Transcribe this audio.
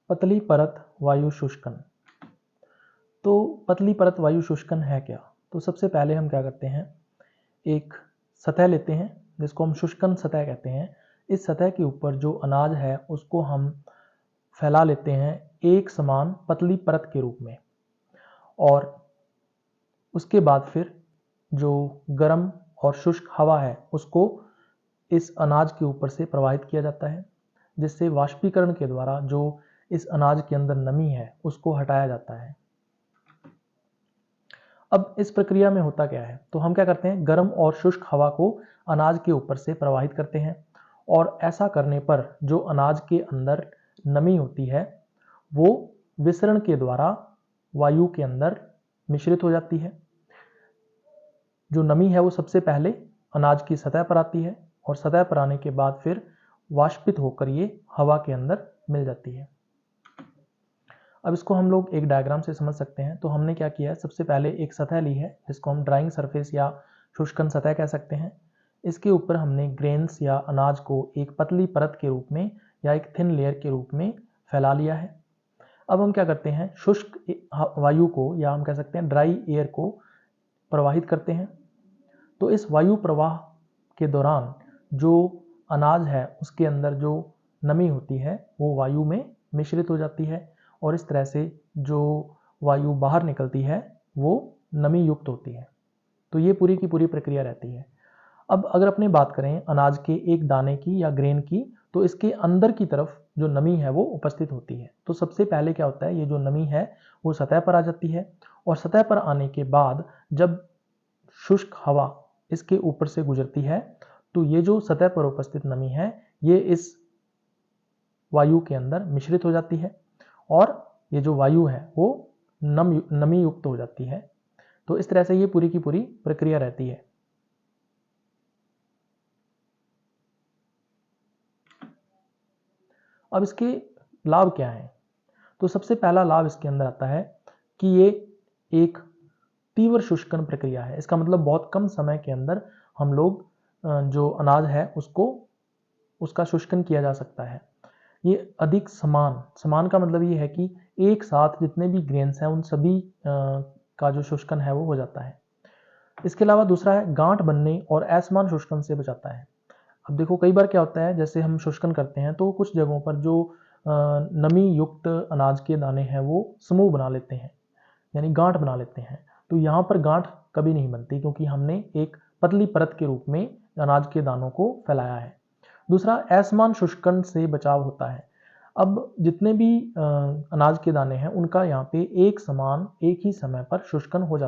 पतली परत वायु शुष्कन। तो पतली परत वायु शुष्कन है क्या? तो सबसे पहले हम क्या करते हैं, एक सतह लेते हैं जिसको हम शुष्कन सतह कहते हैं। इस सतह के ऊपर जो अनाज है उसको हम फैला लेते हैं एक समान पतली परत के रूप में, और उसके बाद फिर जो गर्म और शुष्क हवा है उसको इस अनाज के ऊपर से प्रवाहित किया जाता है, जिससे वाष्पीकरण के द्वारा जो इस अनाज के अंदर नमी है उसको हटाया जाता है। अब इस प्रक्रिया में होता क्या है, तो हम क्या करते हैं, गर्म और शुष्क हवा को अनाज के ऊपर से प्रवाहित करते हैं, और ऐसा करने पर जो अनाज के अंदर नमी होती है वो विसरण के द्वारा वायु के अंदर मिश्रित हो जाती है। जो नमी है वो सबसे पहले अनाज की सतह पर आती है, और सतह पर आने के बाद फिर वाष्पित होकर ये हवा के अंदर मिल जाती है। अब इसको हम लोग एक डायग्राम से समझ सकते हैं। तो हमने क्या किया है, सबसे पहले एक सतह ली है जिसको हम ड्राइंग सरफेस या शुष्कन सतह कह सकते हैं। इसके ऊपर हमने ग्रेन्स या अनाज को एक पतली परत के रूप में या एक थिन लेयर के रूप में फैला लिया है। अब हम क्या करते हैं, शुष्क वायु को या हम कह सकते हैं ड्राई एयर को प्रवाहित करते हैं। तो इस वायु प्रवाह के दौरान जो अनाज है उसके अंदर जो नमी होती है वो वायु में मिश्रित हो जाती है, और इस तरह से जो वायु बाहर निकलती है वो नमी युक्त होती है। तो ये पूरी की पूरी प्रक्रिया रहती है। अब अगर अपने बात करें अनाज के एक दाने की या ग्रेन की, तो इसके अंदर की तरफ जो नमी है वो उपस्थित होती है। तो सबसे पहले क्या होता है, ये जो नमी है वो सतह पर आ जाती है, और सतह पर आने के बाद जब शुष्क हवा इसके ऊपर से गुजरती है तो ये जो सतह पर उपस्थित नमी है ये इस वायु के अंदर मिश्रित हो जाती है, और ये जो वायु है वो नमी युक्त हो जाती है। तो इस तरह से ये पूरी की पूरी प्रक्रिया रहती है। अब इसके लाभ क्या हैं? तो सबसे पहला लाभ इसके अंदर आता है कि ये एक तीव्र शुष्कन प्रक्रिया है। इसका मतलब बहुत कम समय के अंदर हम लोग जो अनाज है उसका शुष्कन किया जा सकता है। ये अधिक समान का मतलब ये है कि एक साथ जितने भी ग्रेन्स हैं उन सभी का जो शुष्कन है वो हो जाता है। इसके अलावा दूसरा है गांठ बनने और असमान शुष्कन से बचाता है। अब देखो कई बार क्या होता है, जैसे हम शुष्कन करते हैं तो कुछ जगहों पर जो नमी युक्त अनाज के दाने हैं वो समूह बना लेते हैं, यानी गांठ बना लेते हैं। तो यहाँ पर गांठ कभी नहीं बनती क्योंकि हमने एक पतली परत के रूप में अनाज के दानों को फैलाया है। दूसरा, असमान शुष्कन से बचाव होता है। अब जितने भी अनाज के दाने हैं उनका यहाँ पे एक ही समय पर शुष्कन हो जाता है।